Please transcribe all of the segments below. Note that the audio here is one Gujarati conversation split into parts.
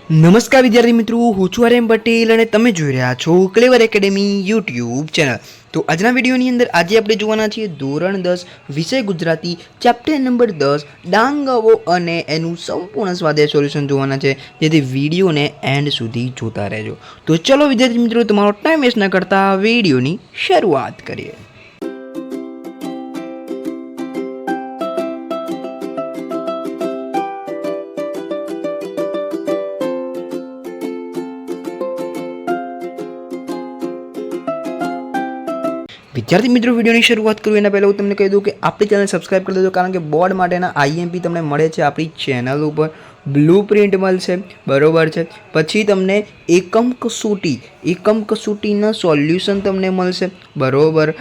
નમસ્કાર વિદ્યાર્થી મિત્રો, હું છું આર્યન પટેલ અને તમે જોઈ રહ્યા છો ક્લેવર એકેડેમી યુટ્યુબ ચેનલ। તો આજના વિડીયોની અંદર આજે આપણે જોવાના છીએ ધોરણ 10 વિષય ગુજરાતી ચેપ્ટર નંબર 10 ડાંગાઓ અને એનું સંપૂર્ણ સ્વાધ્યાય સોલ્યુશન જોવાના છે, જેથી વિડીયોને એન્ડ સુધી જોતા રહેજો। તો ચલો વિદ્યાર્થી મિત્રો, તમારો ટાઈમ વેસ્ટ ન કરતા વિડીયોની શરૂઆત કરીએ। विद्यार्थी मित्रों, वीडियो की शुरुआत करूँ एना पहले हूँ तमने कही दूँ कि आपणी चैनल सब्सक्राइब कर देजो, कारण के बोर्ड माटेना आईएमपी तमने मळे छे आपणी चेनल पर। ब्लूप्रिंट मळशे, बरोबर है। पछी तमने एकम कसोटीना सोल्यूशन तमने मळशे, बरोबर।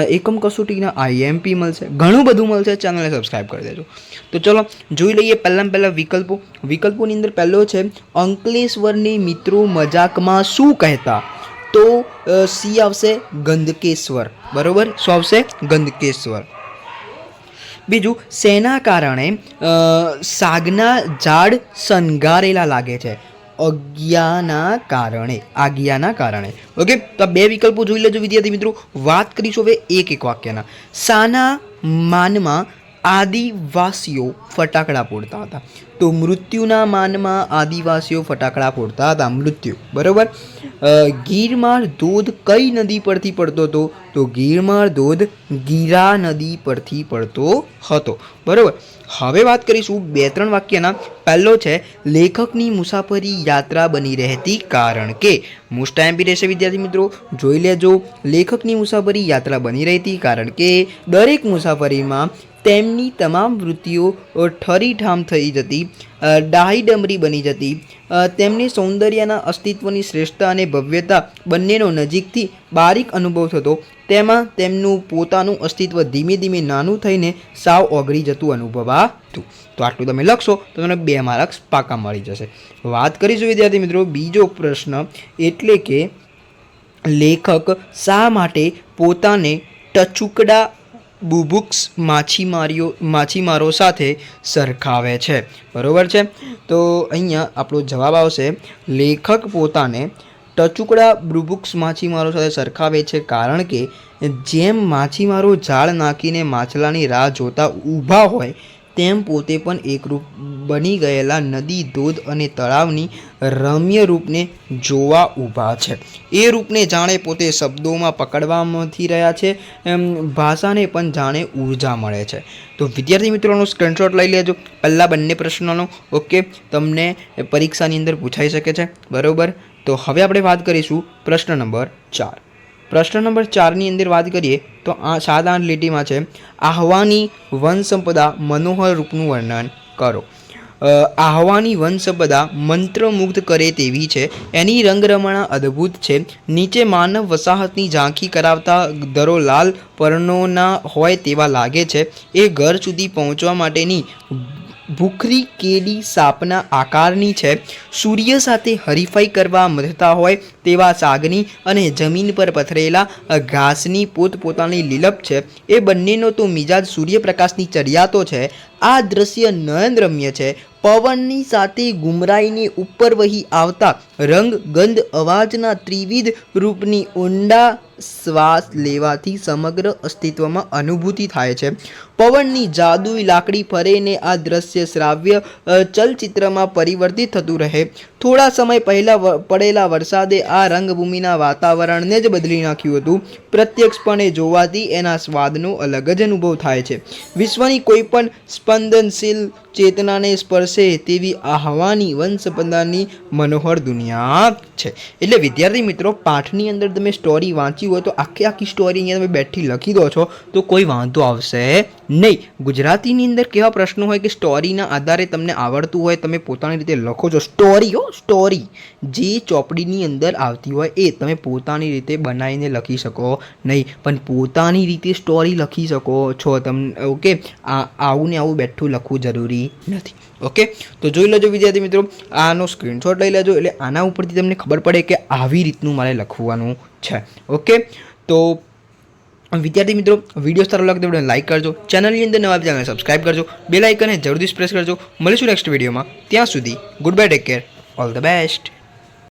एकम कसोटीना आईएमपी मळशे, घणुं बधुं मळशे। चेनल सब्सक्राइब कर देजो। तो चलो जोई लईए पहला विकल्पोनी अंदर पहलो छे अंकलेश्वरनी मित्रों मजाकमां शुं कहेता। तो सी आवशे गंधकेश्वर, बरोबर। शू आवशे गंधकेश्वर। बीजू सेना कारणे सागना झाड़ शणगारेला लागे छे। आज्ञाना कारणे। ओके, तो आ बे विकल्पो जोई लेजो विद्यार्थी मित्रों। वात करीशुं हवे एक एक वाक्यना। साना मानमा आदिवासीओ फटाकड़ा फोड़ता था, तो मृत्युना मानमा आदिवासीओ फटाकड़ा फोड़ता था, मृत्यु, बरोबर। गीरमार धोध कई नदी परथी पड़तो तो, तो गीरमार धोध गीरा नदी परथी पड़तो हतो, बरोबर। हवे बात करीशुं बे त्रण वाक्यना। पहलो छे लेखकनी मुसाफरी यात्रा बनी रहती कारण के। मोस्ट टाइम भी रहेशे विद्यार्थी मित्रों, जोई लेजो। लेखकनी मुसाफरी यात्रा बनी रहती कारण के दरेक मुसाफरीमां તેમની તમામ વૃત્તિઓ ઠરીઠામ થઈ જતી, ડાહી ડમરી બની જતી। તેમને સૌંદર્યના અસ્તિત્વની શ્રેષ્ઠતા અને ભવ્યતા બંનેનો નજીકથી બારીક અનુભવ થતો। તેમાં તેમનું પોતાનું અસ્તિત્વ ધીમે ધીમે નાનું થઈને સાવ ઓગળી જતું અનુભવાતું। તો આટલું તમે લખશો તો તમને 2 માર્ક્સ પાકા મળી જશે। વાત કરીશું વિદ્યાર્થી મિત્રો બીજો પ્રશ્ન, એટલે કે લેખક શા માટે પોતાને ટચુકડા बुबुक्स माछीमारो साथे सरखावे छे, बरोबर है। तो अहींया आपणो जवाब आवशे लेखक पोताने टचुकड़ा बुबुक्स माछीमारो साथे सरखावे छे कारण के जेम माछीमारो जाळ नाखीने माछलानी राह जोता ऊभा होय तेम पोते पण एकरूप बनी गयेला नदी, धोध अने तळावनी रम्य रूपने जोवा ऊभा छे। ए रूपने जाणे पोते शब्दोमां पकड़वामांथी रह्या छे, भाषाने पण जाणे ऊर्जा मळे छे। तो विद्यार्थी मित्रों स्क्रीनशॉट लई लेजो पहला बंने प्रश्नोनो। ओके, तमने परीक्षानी अंदर पूछाई शके छे, बरोबर। तो हवे आपणे वात करीशुं प्रश्न नंबर 4। प्रश्न नंबर 4 नी अंदर बात करिए तो आ 7-8 લીટીમાં છે આહવાની વન સંપદા મનોહર રૂપનું વર્ણન કરો। આહવાની વન સંપદા મંત્રમુગ્ધ કરે તેવી છે, એની રંગરમણા અદ્ભુત છે। નીચે માનવ વસાહતની ઝાંખી કરાવતા દરો લાલ પર્ણોના હોય તેવા લાગે છે। એ ઘર સુધી પહોંચવા માટેની ભૂખરી કેડી સાપના આકારની છે। સૂર્ય સાથે હરીફાઈ કરવા મથતા હોય તેવા સાગની અને જમીન પર પથરેલા ઘાસની પોતપોતાની લીલપ છે। એ બંનેનો તો મિજાજ સૂર્યપ્રકાશની ચડિયાતો છે। આ દ્રશ્ય નયનરમ્ય છે। પવનની સાથે ગુમરાઈને ઉપર વહી આવતા રંગ, ગંધ, અવાજના ત્રિવિધ રૂપની ઊંડા શ્વાસ લેવાથી સમગ્ર અસ્તિત્વમાં અનુભૂતિ થાય છે। પવનની જાદુઈ લાકડી ફરેને આ દ્રશ્ય શ્રાવ્ય ચલચિત્રમાં પરિવર્તિત થતું રહે। થોડા સમય પહેલા પડેલા વરસાદે આ રંગભૂમિના વાતાવરણને જ બદલી નાખ્યું હતું। પ્રત્યક્ષપણે જોવાથી એના સ્વાદનો અલગ જ અનુભવ થાય છે। વિશ્વની કોઈ પણ સ્પંદનશીલ ચેતનાને સ્પર્શે તેવી આહવાની વંશપદાની મનોહર દુનિયા છે। એટલે વિદ્યાર્થી મિત્રો પાઠની અંદર તમે સ્ટોરી વાંચી હોય તો આખી સ્ટોરી અહીંયા તમે બેઠી લખી દો છો તો કોઈ વાંધો આવશે નહીં। ગુજરાતીની અંદર કેવા પ્રશ્નો હોય કે સ્ટોરીના આધારે તમને આવડતું હોય તમે પોતાની રીતે લખો છો। સ્ટોરી જે ચોપડીની અંદર આવતી હોય એ તમે પોતાની રીતે બનાવીને લખી શકો નહીં, પણ પોતાની રીતે સ્ટોરી લખી શકો છો તમે। ઓકે, આવું ને આવું બેઠું લખવું જરૂરી નથી। ओके, तो જોઈ લેજો વિદ્યાર્થી મિત્રો, આનો સ્ક્રીનશોટ લઈ લેજો એટલે આના ઉપરથી તમને ખબર પડે કે આવી રીતનું મારે લખવાનું છે। ઓકે, તો विद्यार्थी मित्रों वीडियो सारो लगे तो लाइक करजो, चैनल अंदर नवा चैनल सब्सक्राइब करजो, बेल आइकन है जरूर प्रेस करजो। मळीशुं नेक्स्ट वीडियो में, त्यां सुधी good bye, take care. All the best.